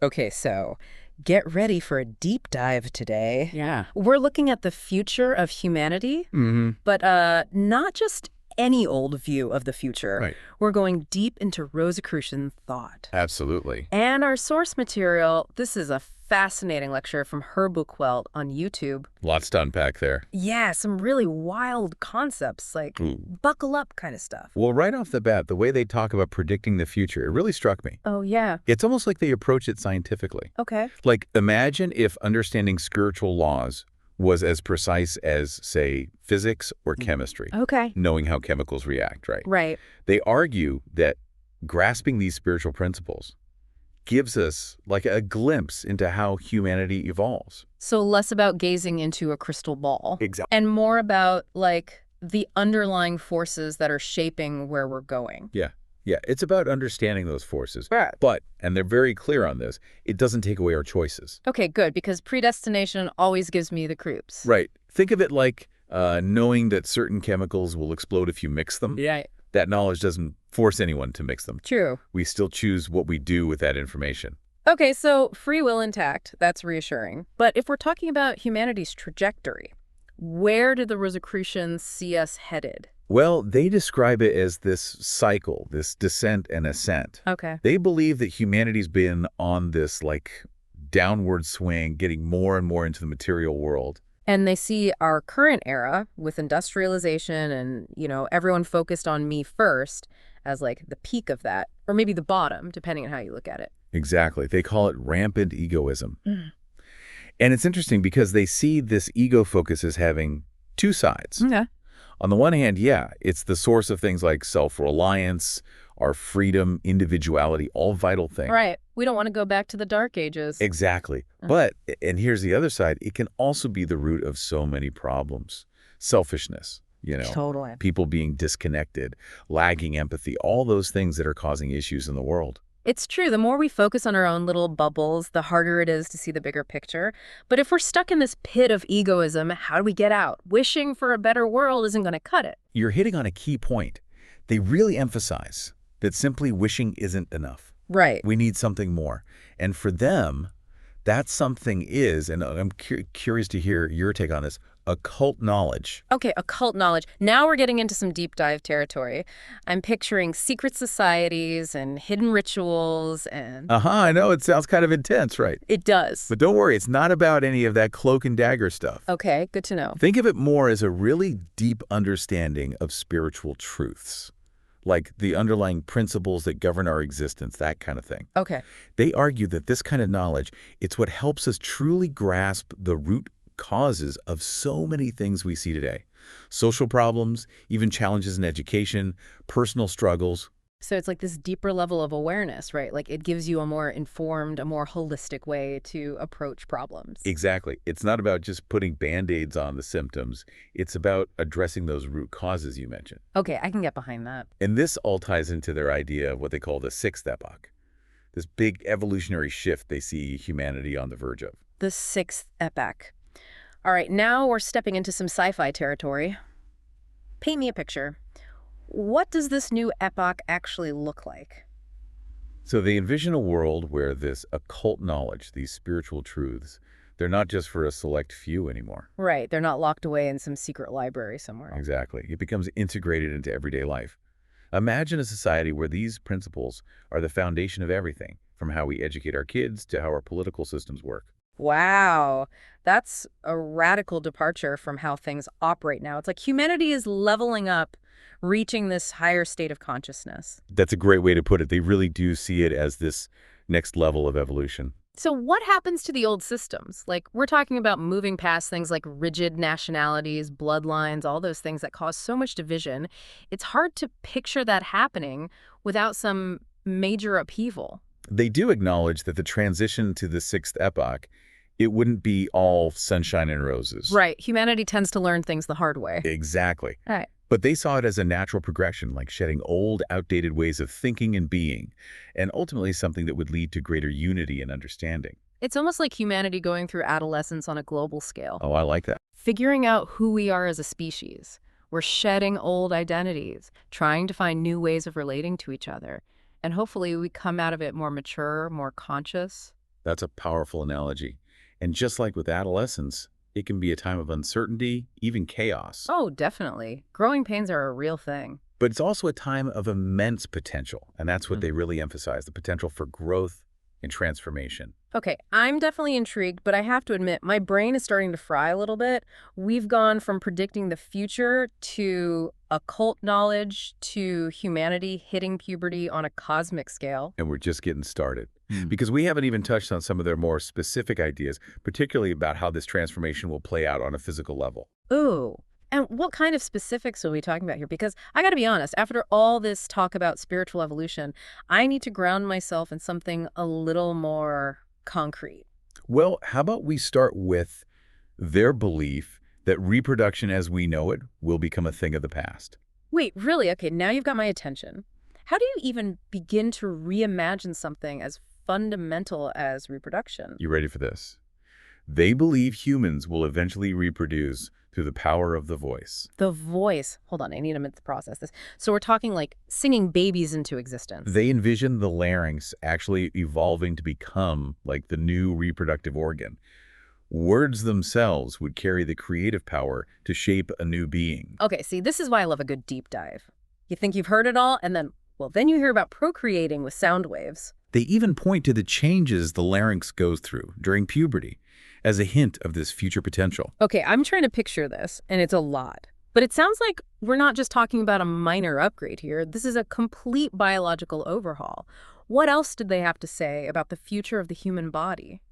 Okay, so get ready for a deep dive today. Yeah. We're looking at the future of humanity, but not just any old view of the future. Right. We're going deep into Rosicrucian thought. Absolutely. And our source material, this is a fascinating lecture from her book Welt on YouTube. Lots to unpack there. Yeah, some really wild concepts, like buckle up kind of stuff. Well, right off the bat, the way they talk about predicting the future, it really struck me. Oh, yeah. It's almost like they approach it scientifically. Okay. Like, imagine if understanding spiritual laws was as precise as, say, physics or chemistry. Okay. Knowing how chemicals react, right? Right. They argue that grasping these spiritual principles gives us like a glimpse into how humanity evolves. So less about gazing into a crystal ball. Exactly. And more about, like, the underlying forces that are shaping where we're going. Yeah. Yeah, it's about understanding those forces. Right. But, and they're very clear on this, it doesn't take away our choices. Okay, good, because predestination always gives me the creeps. Right. Think of it like knowing that certain chemicals will explode if you mix them. Yeah. That knowledge doesn't force anyone to mix them. True. We still choose what we do with that information. Okay, so free will intact, that's reassuring. But if we're talking about humanity's trajectory, where do the Rosicrucians see us headed? Well, they describe it as this cycle, this descent and ascent. Okay. They believe that humanity's been on this, like, downward swing, getting more and more into the material world. And they see our current era with industrialization and, everyone focused on me first as, like, the peak of that, or maybe the bottom, depending on how you look at it. Exactly. They call it rampant egoism. And it's interesting because they see this ego focus as having two sides. Okay. On the one hand, yeah, it's the source of things like self-reliance, our freedom, individuality, all vital things. Right. We don't want to go back to the Dark Ages. Exactly. But, and here's the other side, it can also be the root of so many problems. Selfishness, Totally. people being disconnected, lagging empathy, all those things that are causing issues in the world. It's true. The more we focus on our own little bubbles, the harder it is to see the bigger picture. But if we're stuck in this pit of egoism, how do we get out? Wishing for a better world isn't going to cut it. You're hitting on a key point. They really emphasize that simply wishing isn't enough. Right. We need something more. And for them, that something is, and I'm curious to hear your take on this, occult knowledge. Okay, occult knowledge. Now we're getting into some deep dive territory. I'm picturing secret societies and hidden rituals and... I know it sounds kind of intense, right? It does. But don't worry, it's not about any of that cloak and dagger stuff. Okay, good to know. Think of it more as a really deep understanding of spiritual truths, like the underlying principles that govern our existence, that kind of thing. Okay. They argue that this kind of knowledge, it's what helps us truly grasp the root causes of so many things we see today. Social problems, even challenges in education, personal struggles. So it's like this deeper level of awareness, right? Like it gives you a more informed, a more holistic way to approach problems. Exactly. It's not about just putting Band-Aids on the symptoms. It's about addressing those root causes you mentioned. Okay, I can get behind that. And this all ties into their idea of what they call the sixth epoch, this big evolutionary shift they see humanity on the verge of. The sixth epoch. All right, now we're stepping into some sci-fi territory. Paint me a picture. What does this new epoch actually look like? So they envision a world where this occult knowledge, these spiritual truths, they're not just for a select few anymore. Right, they're not locked away in some secret library somewhere. Exactly. It becomes integrated into everyday life. Imagine a society where these principles are the foundation of everything, from how we educate our kids to how our political systems work. Wow, that's a radical departure from how things operate now. It's like humanity is leveling up, reaching this higher state of consciousness. That's a great way to put it. They really do see it as this next level of evolution. So what happens to the old systems? Like, we're talking about moving past things like rigid nationalities, bloodlines, all those things that cause so much division. It's hard to picture that happening without some major upheaval. They do acknowledge that the transition to the sixth epoch, it wouldn't be all sunshine and roses. Right. Humanity tends to learn things the hard way. Exactly. All right. But they saw it as a natural progression, like shedding old, outdated ways of thinking and being, and ultimately something that would lead to greater unity and understanding. It's almost like humanity going through adolescence on a global scale. Oh, I like that. Figuring out who we are as a species. We're shedding old identities, trying to find new ways of relating to each other. And hopefully we come out of it more mature, more conscious. That's a powerful analogy. And just like with adolescence, it can be a time of uncertainty, even chaos. Oh, definitely. Growing pains are a real thing. But it's also a time of immense potential, and that's what Mm. they really emphasize, the potential for growth and transformation. Okay, I'm definitely intrigued, but I have to admit, my brain is starting to fry a little bit. We've gone from predicting the future to occult knowledge to humanity hitting puberty on a cosmic scale. And we're just getting started. Hmm. Because we haven't even touched on some of their more specific ideas, particularly about how this transformation will play out on a physical level. Ooh. And what kind of specifics are we talking about here? Because I got to be honest, after all this talk about spiritual evolution, I need to ground myself in something a little more concrete. Well, how about we start with their belief that reproduction as we know it will become a thing of the past. Wait, really? Okay, now you've got my attention. How do you even begin to reimagine something as fundamental as reproduction? You ready for this? They believe humans will eventually reproduce through the power of the voice. The voice. Hold on, I need a minute to process this. So we're talking like singing babies into existence. They envision the larynx actually evolving to become like the new reproductive organ. Words themselves would carry the creative power to shape a new being. Okay, see, this is why I love a good deep dive. You think you've heard it all, and then you hear about procreating with sound waves. They even point to the changes the larynx goes through during puberty as a hint of this future potential. Okay, I'm trying to picture this, and it's a lot. But it sounds like we're not just talking about a minor upgrade here. This is a complete biological overhaul. What else did they have to say about the future of the human body?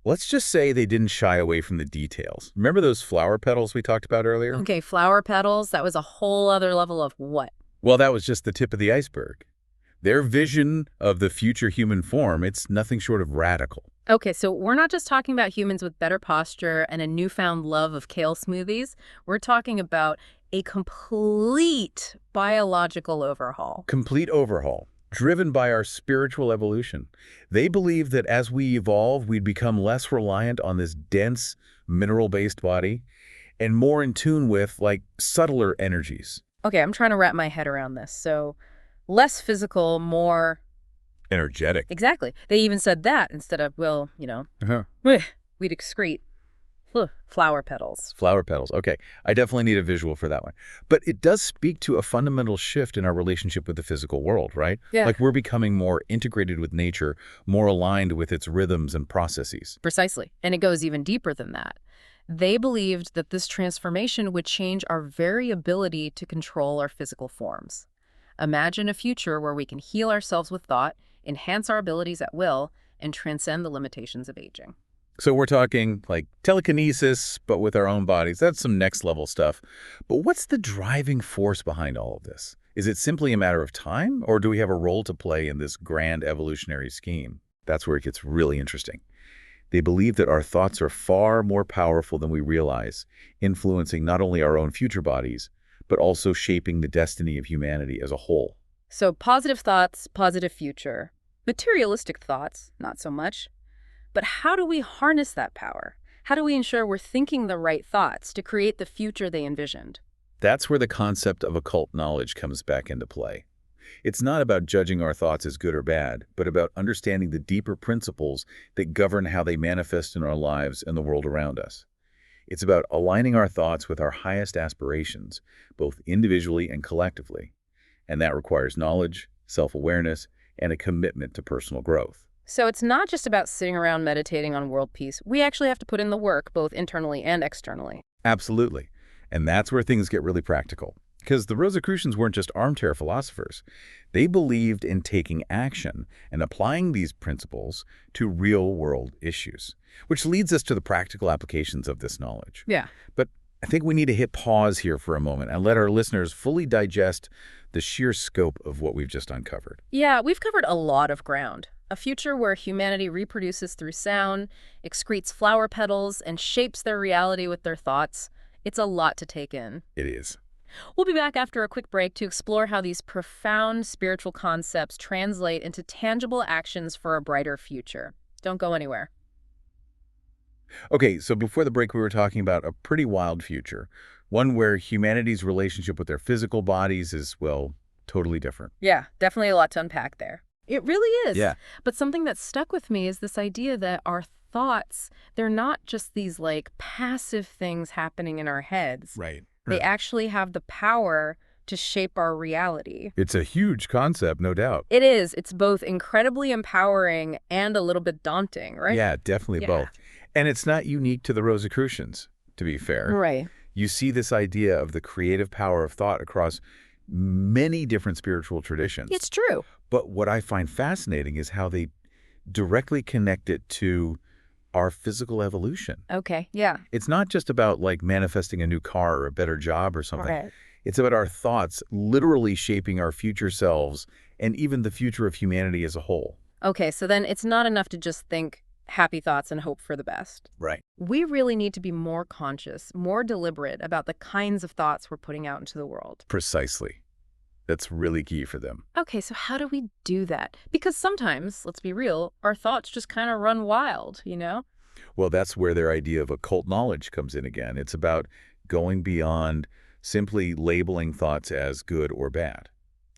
Let's just say they didn't shy away from the details. Remember those flower petals we talked about earlier? Okay, flower petals, that was a whole other level of what? Well, that was just the tip of the iceberg. Their vision of the future human form, it's nothing short of radical. Okay, so we're not just talking about humans with better posture and a newfound love of kale smoothies. We're talking about a complete biological overhaul. Complete overhaul, driven by our spiritual evolution. They believe that as we evolve, we'd become less reliant on this dense, mineral-based body and more in tune with, like, subtler energies. Okay, I'm trying to wrap my head around this. So less physical, more... Energetic. Exactly. They even said that instead of, well, we'd excrete flower petals. Flower petals. Okay, I definitely need a visual for that one. But it does speak to a fundamental shift in our relationship with the physical world, right? Yeah. Like we're becoming more integrated with nature, more aligned with its rhythms and processes. Precisely. And it goes even deeper than that. They believed that this transformation would change our very ability to control our physical forms. Imagine a future where we can heal ourselves with thought, enhance our abilities at will, and transcend the limitations of aging. So we're talking like telekinesis, but with our own bodies. That's some next level stuff. But what's the driving force behind all of this? Is it simply a matter of time, or do we have a role to play in this grand evolutionary scheme? That's where it gets really interesting. They believe that our thoughts are far more powerful than we realize, influencing not only our own future bodies, but also shaping the destiny of humanity as a whole. So positive thoughts, positive future. Materialistic thoughts, not so much. But how do we harness that power? How do we ensure we're thinking the right thoughts to create the future they envisioned? That's where the concept of occult knowledge comes back into play. It's not about judging our thoughts as good or bad, but about understanding the deeper principles that govern how they manifest in our lives and the world around us. It's about aligning our thoughts with our highest aspirations, both individually and collectively. And that requires knowledge, self-awareness, and a commitment to personal growth. So it's not just about sitting around meditating on world peace. We actually have to put in the work, both internally and externally. Absolutely. And that's where things get really practical. Because the Rosicrucians weren't just armchair philosophers. They believed in taking action and applying these principles to real-world issues, which leads us to the practical applications of this knowledge. Yeah. But I think we need to hit pause here for a moment and let our listeners fully digest the sheer scope of what we've just uncovered. Yeah, we've covered a lot of ground. A future where humanity reproduces through sound, excretes flower petals, and shapes their reality with their thoughts. It's a lot to take in. It is. We'll be back after a quick break to explore how these profound spiritual concepts translate into tangible actions for a brighter future. Don't go anywhere. Okay, so before the break, we were talking about a pretty wild future, one where humanity's relationship with their physical bodies is, well, totally different. Yeah, definitely a lot to unpack there. It really is. Yeah. But something that stuck with me is this idea that our thoughts, they're not just these like passive things happening in our heads. Right. They actually have the power to shape our reality. It's a huge concept, no doubt. It is. It's both incredibly empowering and a little bit daunting, right? Yeah, definitely both. And it's not unique to the Rosicrucians, to be fair. Right. You see this idea of the creative power of thought across many different spiritual traditions. It's true. But what I find fascinating is how they directly connect it to our physical evolution. Okay, yeah. It's not just about like manifesting a new car or a better job or something. Right. It's about our thoughts literally shaping our future selves and even the future of humanity as a whole. Okay, so then it's not enough to just think happy thoughts and hope for the best. Right. We really need to be more conscious, more deliberate about the kinds of thoughts we're putting out into the world. Precisely. That's really key for them. Okay, so how do we do that? Because sometimes, let's be real, our thoughts just kind of run wild, you know? Well, that's where their idea of occult knowledge comes in again. It's about going beyond simply labeling thoughts as good or bad.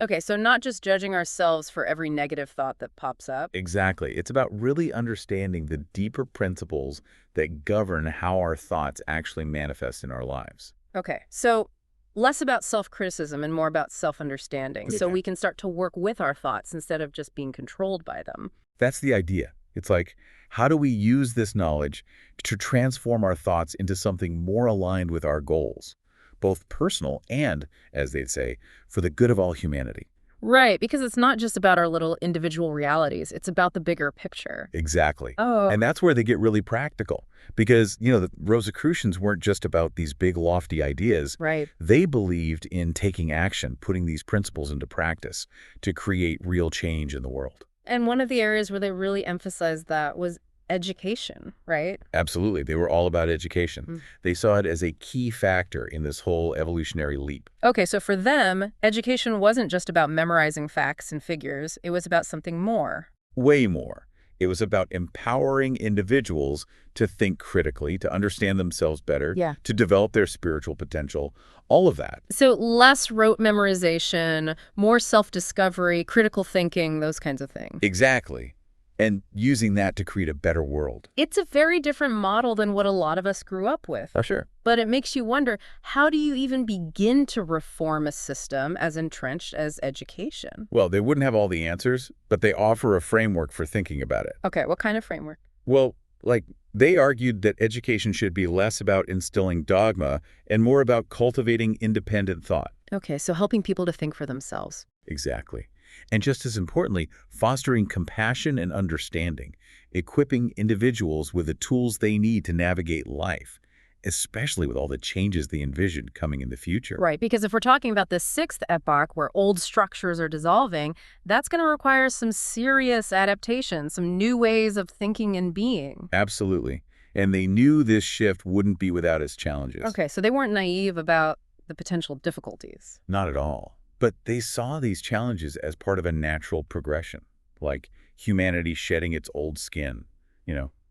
Okay, so not just judging ourselves for every negative thought that pops up. Exactly. It's about really understanding the deeper principles that govern how our thoughts actually manifest in our lives. Okay, so less about self-criticism and more about self-understanding, so we can start to work with our thoughts instead of just being controlled by them. That's the idea. It's like, how do we use this knowledge to transform our thoughts into something more aligned with our goals, both personal and, as they'd say, for the good of all humanity? Right, because it's not just about our little individual realities. It's about the bigger picture. Exactly. Oh. And that's where they get really practical. Because, the Rosicrucians weren't just about these big, lofty ideas. Right. They believed in taking action, putting these principles into practice to create real change in the world. And one of the areas where they really emphasized that was education, right? Absolutely. They were all about education. Mm. They saw it as a key factor in this whole evolutionary leap. Okay, so for them, education wasn't just about memorizing facts and figures. It was about something more. Way more. It was about empowering individuals to think critically, to understand themselves better, to develop their spiritual potential, all of that. So less rote memorization, more self-discovery, critical thinking, those kinds of things. Exactly. And using that to create a better world. It's a very different model than what a lot of us grew up with. Oh, sure. But it makes you wonder, how do you even begin to reform a system as entrenched as education? Well, they wouldn't have all the answers, but they offer a framework for thinking about it. Okay, what kind of framework? Well, they argued that education should be less about instilling dogma and more about cultivating independent thought. Okay, so helping people to think for themselves. Exactly. And just as importantly, fostering compassion and understanding, equipping individuals with the tools they need to navigate life, especially with all the changes they envision coming in the future. Right, because if we're talking about the sixth epoch where old structures are dissolving, that's going to require some serious adaptation, some new ways of thinking and being. Absolutely. And they knew this shift wouldn't be without its challenges. Okay, so they weren't naive about the potential difficulties. Not at all. But they saw these challenges as part of a natural progression, like humanity shedding its old skin,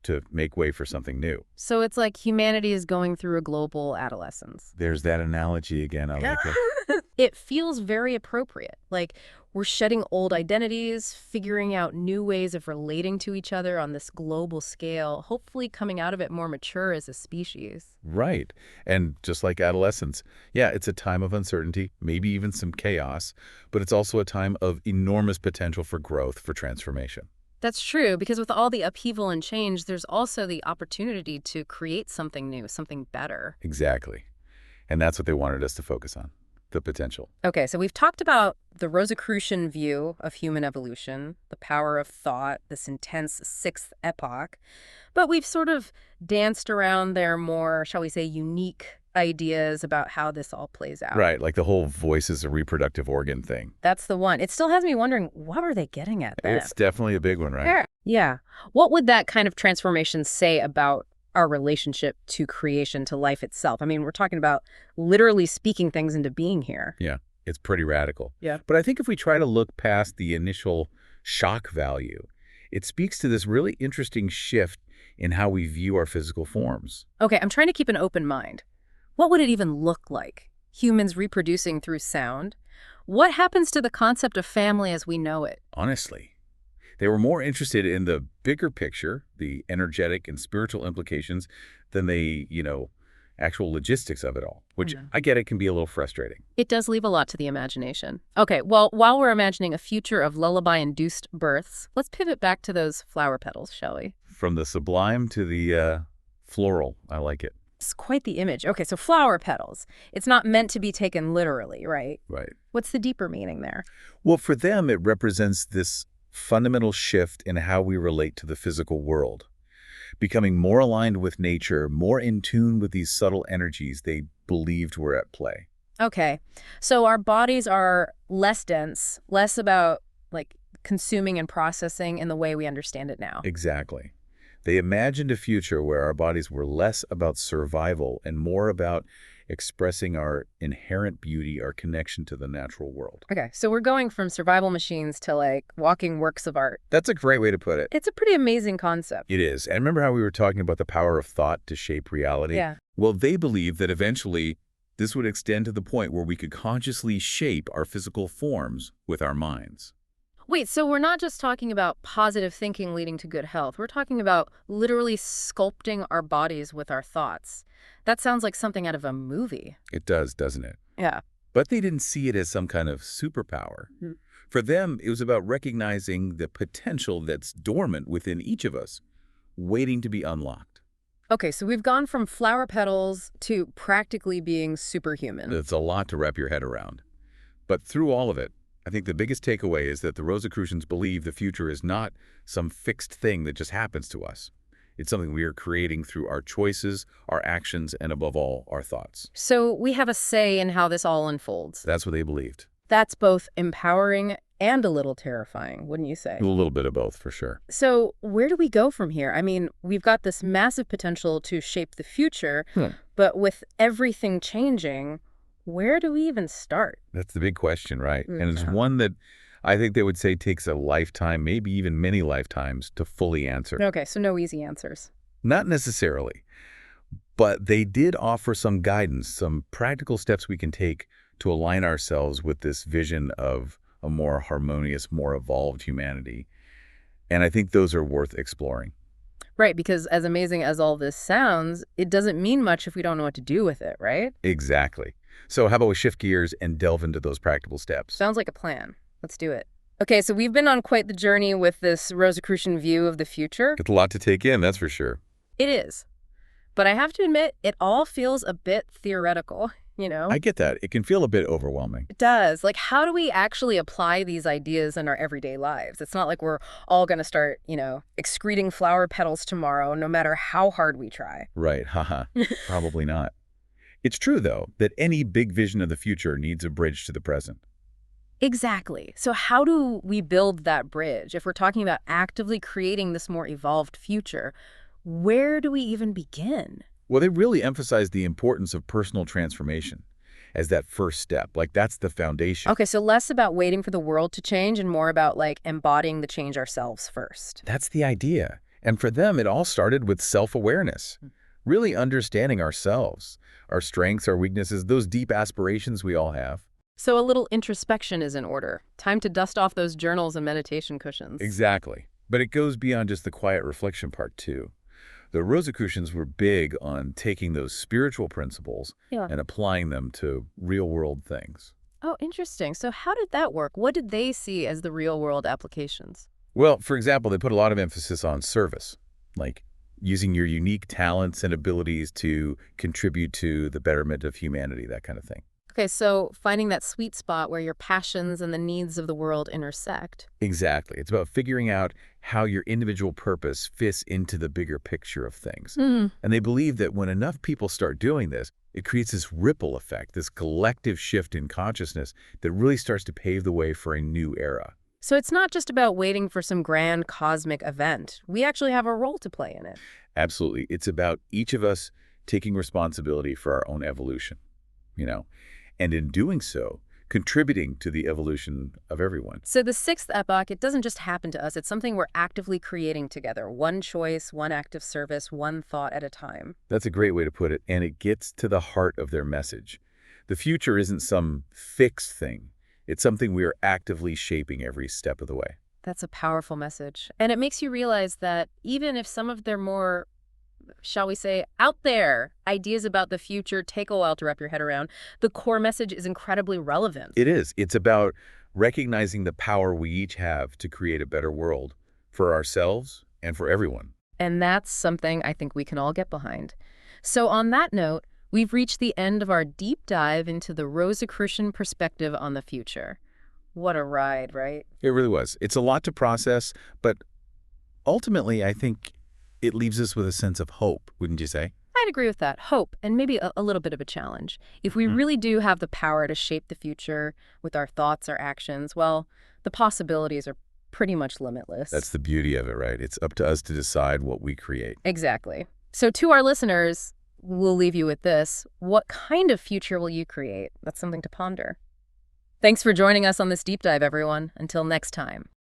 to make way for something new. So it's like humanity is going through a global adolescence. There's that analogy again. I like it. It feels very appropriate. Like we're shedding old identities, figuring out new ways of relating to each other on this global scale, hopefully coming out of it more mature as a species. Right. And just like adolescence, yeah, it's a time of uncertainty, maybe even some chaos, but it's also a time of enormous potential for growth, for transformation. That's true, because with all the upheaval and change, there's also the opportunity to create something new, something better. Exactly. And that's what they wanted us to focus on, the potential. Okay, so we've talked about the Rosicrucian view of human evolution, the power of thought, this intense sixth epoch, but we've sort of danced around their more, shall we say, unique ideas about how this all plays out. Right, like the whole voice is a reproductive organ thing. That's the one. It still has me wondering, what were they getting at then? It's definitely a big one, right? Yeah. What would that kind of transformation say about our relationship to creation, to life itself? I mean, we're talking about literally speaking things into being here. Yeah, it's pretty radical. Yeah. But I think if we try to look past the initial shock value, it speaks to this really interesting shift in how we view our physical forms. Okay, I'm trying to keep an open mind. What would it even look like? Humans reproducing through sound? What happens to the concept of family as we know it? Honestly, They were more interested in the bigger picture, the energetic and spiritual implications, than the, actual logistics of it all, which Yeah. I get it can be a little frustrating. It does leave a lot to the imagination. Okay, well, while we're imagining a future of lullaby-induced births, let's pivot back to those flower petals, shall we? From the sublime to the floral, I like it. It's quite the image. Okay, so flower petals. It's not meant to be taken literally, right? Right. What's the deeper meaning there? Well, for them, it represents this fundamental shift in how we relate to the physical world, becoming more aligned with nature, more in tune with these subtle energies they believed were at play. Okay, so our bodies are less dense, less about, like, consuming and processing in the way we understand it now. Exactly. They imagined a future where our bodies were less about survival and more about expressing our inherent beauty, our connection to the natural world. Okay, so we're going from survival machines to, like, walking works of art. That's a great way to put it. It's a pretty amazing concept. It is. And remember how we were talking about the power of thought to shape reality? Yeah. Well, they believe that eventually this would extend to the point where we could consciously shape our physical forms with our minds. Wait, so we're not just talking about positive thinking leading to good health. We're talking about literally sculpting our bodies with our thoughts. That sounds like something out of a movie. It does, doesn't it? Yeah. But they didn't see it as some kind of superpower. Hmm. For them, it was about recognizing the potential that's dormant within each of us, waiting to be unlocked. Okay, so we've gone from flower petals to practically being superhuman. It's a lot to wrap your head around. But through all of it, I think the biggest takeaway is that the Rosicrucians believe the future is not some fixed thing that just happens to us. It's something we are creating through our choices, our actions, and above all, our thoughts. So we have a say in how this all unfolds. That's what they believed. That's both empowering and a little terrifying, wouldn't you say? A little bit of both, for sure. So where do we go from here? I mean, we've got this massive potential to shape the future, but with everything changing, where do we even start? That's the big question, right? And it's Yeah. one that I think they would say takes a lifetime, maybe even many lifetimes, to fully answer. Okay, so no easy answers. Not necessarily, but they did offer some guidance, some practical steps we can take to align ourselves with this vision of a more harmonious, more evolved humanity. And I think those are worth exploring. Right, because as amazing as all this sounds, it doesn't mean much if we don't know what to do with it, right? Exactly. So how about we shift gears and delve into those practical steps? Sounds like a plan. Let's do it. Okay, so we've been on quite the journey with this Rosicrucian view of the future. It's a lot to take in, that's for sure. It is. But I have to admit, it all feels a bit theoretical, you know? I get that. It can feel a bit overwhelming. It does. Like, how do we actually apply these ideas in our everyday lives? It's not like we're all going to start, excreting flower petals tomorrow, no matter how hard we try. Right, haha. Probably not. It's true, though, that any big vision of the future needs a bridge to the present. Exactly. So how do we build that bridge? If we're talking about actively creating this more evolved future, where do we even begin? Well, they really emphasize the importance of personal transformation as that first step. Like, that's the foundation. Okay, so less about waiting for the world to change and more about, like, embodying the change ourselves first. That's the idea. And for them, it all started with self-awareness, really understanding ourselves, our strengths, our weaknesses, those deep aspirations we all have. So a little introspection is in order. Time to dust off those journals and meditation cushions. Exactly. But it goes beyond just the quiet reflection part, too. The Rosicrucians were big on taking those spiritual principles and applying them to real-world things. Oh, interesting. So how did that work? What did they see as the real-world applications? Well, for example, they put a lot of emphasis on service, like using your unique talents and abilities to contribute to the betterment of humanity, that kind of thing. Okay, so finding that sweet spot where your passions and the needs of the world intersect. Exactly. It's about figuring out how your individual purpose fits into the bigger picture of things. Mm. And they believe that when enough people start doing this, it creates this ripple effect, this collective shift in consciousness that really starts to pave the way for a new era. So it's not just about waiting for some grand cosmic event. We actually have a role to play in it. Absolutely. It's about each of us taking responsibility for our own evolution, and in doing so, contributing to the evolution of everyone. So the sixth epoch, it doesn't just happen to us. It's something we're actively creating together. One choice, one act of service, one thought at a time. That's a great way to put it, and it gets to the heart of their message. The future isn't some fixed thing. It's something we are actively shaping every step of the way. That's a powerful message. And it makes you realize that even if some of their more, shall we say, out there ideas about the future take a while to wrap your head around, the core message is incredibly relevant. It is. It's about recognizing the power we each have to create a better world for ourselves and for everyone. And that's something I think we can all get behind. So on that note, we've reached the end of our deep dive into the Rosicrucian perspective on the future. What a ride, right? It really was. It's a lot to process, but ultimately, I think it leaves us with a sense of hope, wouldn't you say? I'd agree with that. Hope, and maybe a little bit of a challenge. If we really do have the power to shape the future with our thoughts, our actions, well, the possibilities are pretty much limitless. That's the beauty of it, right? It's up to us to decide what we create. Exactly. So to our listeners, we'll leave you with this. What kind of future will you create? That's something to ponder. Thanks for joining us on this deep dive, everyone. Until next time.